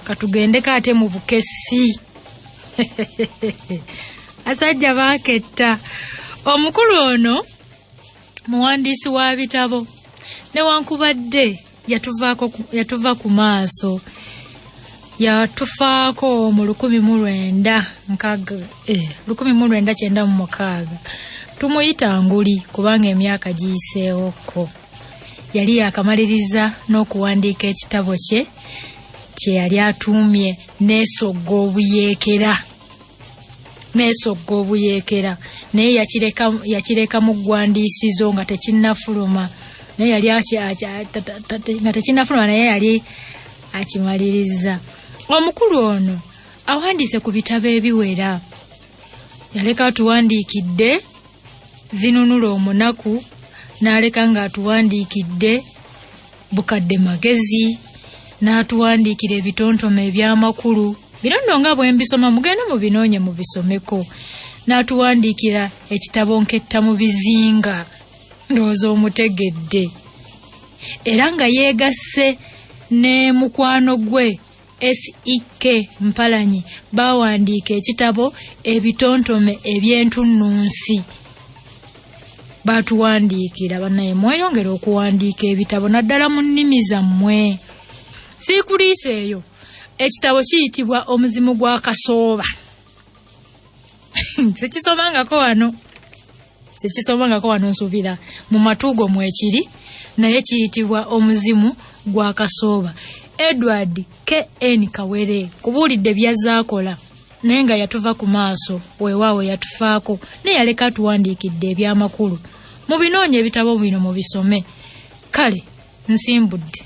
katugende kate mu bukesi. Asajja baaketta. Omukulu ono muwandiisi wa bitabo newankubadde yatuva ku maaso. Yatufaako mu 1996. Tumuyita Nguli kubanga emyaka giyiseewoko. Yali yakamaliriza n'okuwandiika ekitabo kye yali atuumye Neesogga obuyeekera. Naye yakireka mu ggwandiisizo nga tekinnafuluma. Naye yali nga tekinnafuluma naye yali akimaliriza. Omukulu ono awandiise ku bitabo ebiwera. Yaleka atuwandiikidde Zinunula Omunaku, n'aleka nga atuwandiikidde Bukadde Magezi, n'atuwandiikira ebitontome eby'amakulu. Bino nno nga bwe mbisoma mugende mubinoonye mubisomeko. N'atuwandiikira ekitabo Nketta mu Bizinga, ndowooza omutegedde. Era nga yeegasse ne mukwano gwe S.E.K. Mpalanyi bawandiika ekitabo Ebitontome eby'Entunnunsi. Batuwandiikira bannaye mweyongera okuwandiika ebitabo naddala mu nnimi zammwe. Siikuliisa eyo. Ekitabo kiyitibwa Omuzimu gwa Kasooba. Sikisomangako wano nsubira mu matuugo mwekiri, naye kiyitibwa Omuzimu gwa Kasooba. Edward K.N. Kawere kubuulidde byazaakola naye nga yatuva ku maaso, weewaawo yatufaako naye yaleka atuwandiikidde eby'amakulu. Mubinoonye ebitabo bino mubisome. Kale nsimbudde.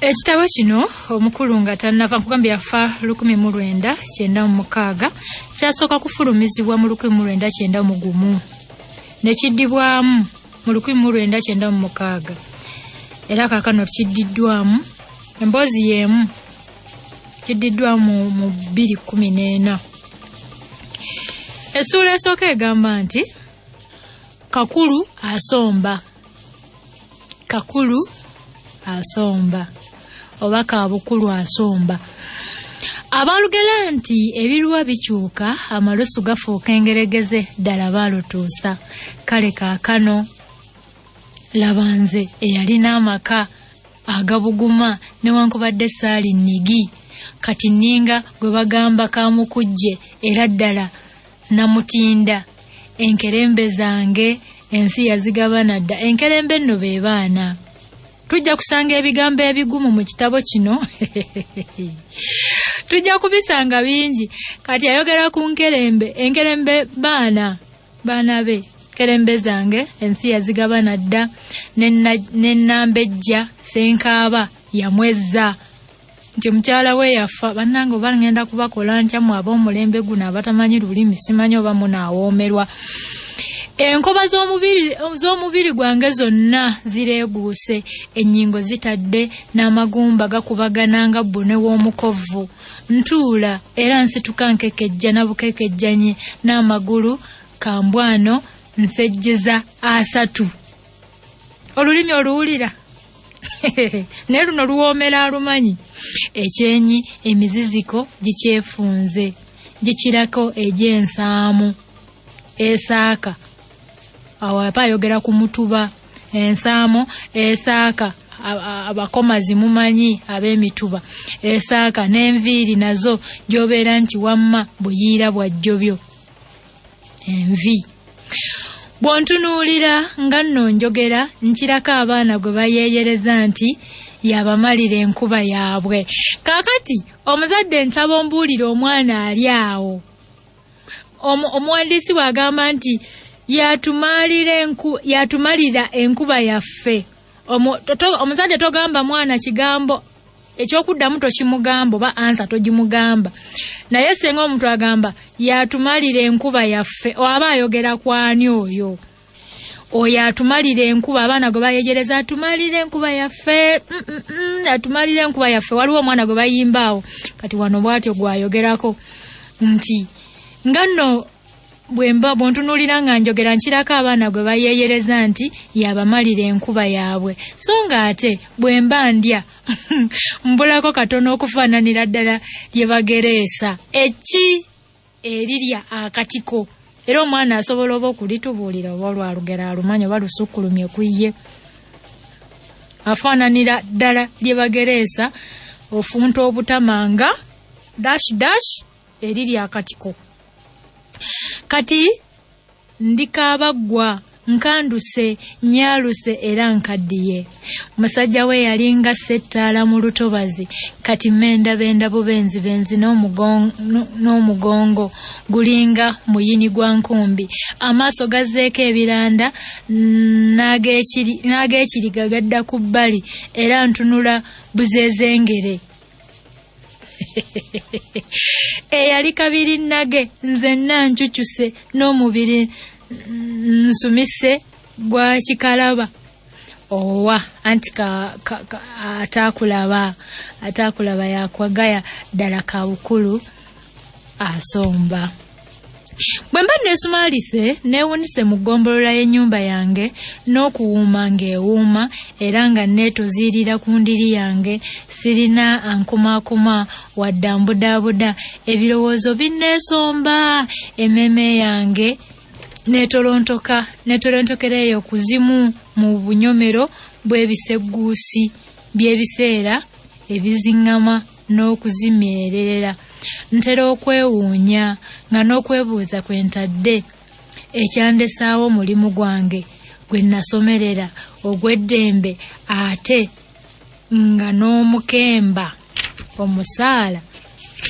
Ekitabo kino omukulu nga tannava nkugambye yafa 1996 kyasooka kufulumizibwa mu 1991 ne kiddibwamu mu 1996 era kaakano kiddiddwamu emboozi y'emu kiddiddwamu mu 2014. Essuula esooka egamba nti Kakulu asomba oba Kaabukulu asomba. Abalugera nti ebiruwa bikyuka amalusu gafuuka engeregeze ddala baalutuusa. Kale kaakano labanze eyalina amaka agabuguma newankubadde saali nnigi kati nninga gwe bagamba Kamukujje era ddala namutinda. Enkerembe zange ensi yazigabana dda. Enkerembe nno be baana. Tujja kusanga ebigambo ebigumu mu kitabo kino. Tujja kubisanga bingi. Kati ayogera ku enkerembe baana be. Kerembe zange ensi yazigabana dda n'ennambejja Senkaaba yamwezza nti mukyala we yafa. Bannange oba ngenda kubakola ntya mu ab'omulembe guno abatamanyi lulimi simanyi oba munaawoomerwa. Enkoba z'omubiri gwange zonna zireeguuse, ennyingo zitadde n'amagumba gakubagana nga bbune w'omukovu. Ntuula era nsituka nkekejja na bukekejjanye n'amagulu kambwano nsejjeza asatu. Olulimi oluwulira naye luno luwoomera alumanyi. Ekyenyi emiziziko gikyefunze gikirako egy'ensaamu esaaka. Awo apa ayogera ku mutuba. Ensaamu esaaka abakomazi mumanyi ab'emituba. Esaaka n'enviiri nazo gy'obeera nti wamma buyiira bwajjobyo. Envi bw'ontunuulira nga nno njogera nkirako abaana gwe bayeeyereza nti yabamalira enkuba yaabwe. Kaakati omuzadde nsaba ombuulira omwana ali awo. Omuwandiisi bw'agamba nti yatumalira enkuba yaffe. Omuzadde togamba mwana kigambo ekyokuddamu tokimugamba oba ansa togimugamba. Naye senga omuntu agamba yatumalira enkuba yaffe aba ayogera kwani oyo. oyo atumalire enkuba abaana gwe bayegereza atumalire enkuba yaffe atumalire enkuba yaffe waliwo omwana gwe bayimbaawo kati wano bwatyo gwayogerako nti ngano bwemba bontunulira nga njogera nkirako abaana gwe bayeyereza nti yabamalira enkuba yaabwe so nga ate bwemba ndya mbulako katono okufaananira ddala lye bagereesa eki erirya akatiko era omwana asobola oba okulitubuulira oba olwalugera alumanyi oba lusukkulumye kuye afaananira ddala lye bagereesa ofunta obutamanga dash erirya akatiko kati ndikabaggwa nkanduse nyaluse era nkaddiye musajja we yalinga settaala mu lutobazi kati menda bubenzi n'omugongo gulinga muyini gwa nkumbi amaaso gazeeko ebiranda n'ag'ekiriga gadda ku bbali era ntunula buzezengere eyali kabiri nage nzenna ncucuse n'omubiri nsumise gwa kikalaba owa anti atakulaba yakwagaya ddala kabukulu asomba bwemba nesumalise newunise mu ggombolola y'ennyumba yange n'okuwuuma ng'ewuuma era nga neetoziirira ku ndiri yange sirina ankumaakuma wadde mbudaabuda ebirowoozo binneesomba emmeeme yange netolontokera eyo kuzimu mu bunyomero bw'ebisegguusi by'ebiseera ebiziŋŋama n'okuzimyerera ntera okwewuunya nga n'okwebuuza kwe ntadde ekyandesaawo mulimu gwange gwe nasomerera ogw'eddembe ate nga n'omukemba omusaala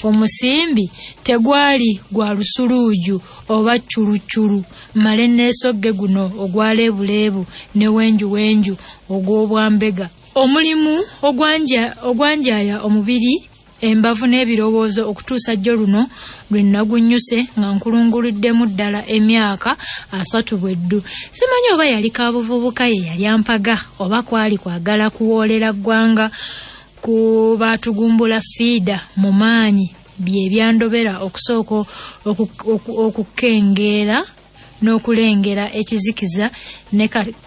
omusimbi tegwali gwa lusuluuju oba culuculu male neesogge guno ogwaleebuleebu ne wenju ogw'obwambega omulimu ogwanjaya omubiri embavu n'ebirowoozo okutuusa jjo luno lwe nagunnyuse nga nkulunguluddemu ddala emyaka 3 bweddu simanyi oba yali kabuvubuka ye yali ampaga oba kwali kwagala kuwoolera ggwanga ku baatugumbula fiida mu maanyi bye byandobera okusooka okukengeera n'okulengera ekizikiza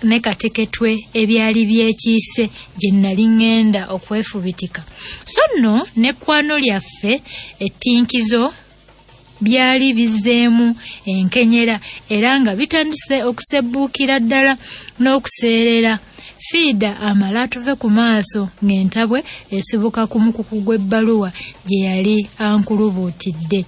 ne kateketwe ebyali byekiise gye nali ŋŋenda okwefubitika so nno n'ekkwano lyaffe ettinkizo byali bizzeemu enkenyera era nga bitandise okusebbuukira ddala n'okuseerera fiida amala atuve ku maaso ng'entabwe esibuka ku mukuku gw'ebbaluwa gye yali ankulubuutidde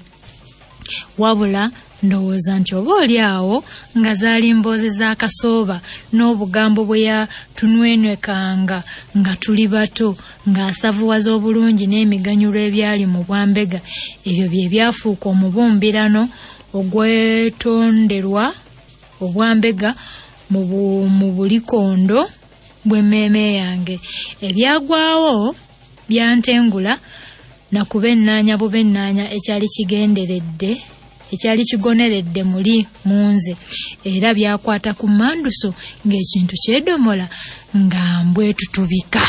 wabula ndowooza nti oba oli awo nga zaali mboozi za kasooba n'obugambo bwe yatunwenwekanga nga tuli bato ng'asavuwaza obulungi n'emiganyulo ebyali mu bwambega ebyo bye byafuuka omubumbirano ogwetonderwa obwambega mu bulikondo bw'emmeeme yange ebyagwawo byantengula nakuba ennaanya bubennaanya ekyali kigoneredde muli munze era byakwata ku manduso ng'ekintu kyedomola nga mbwetutubika.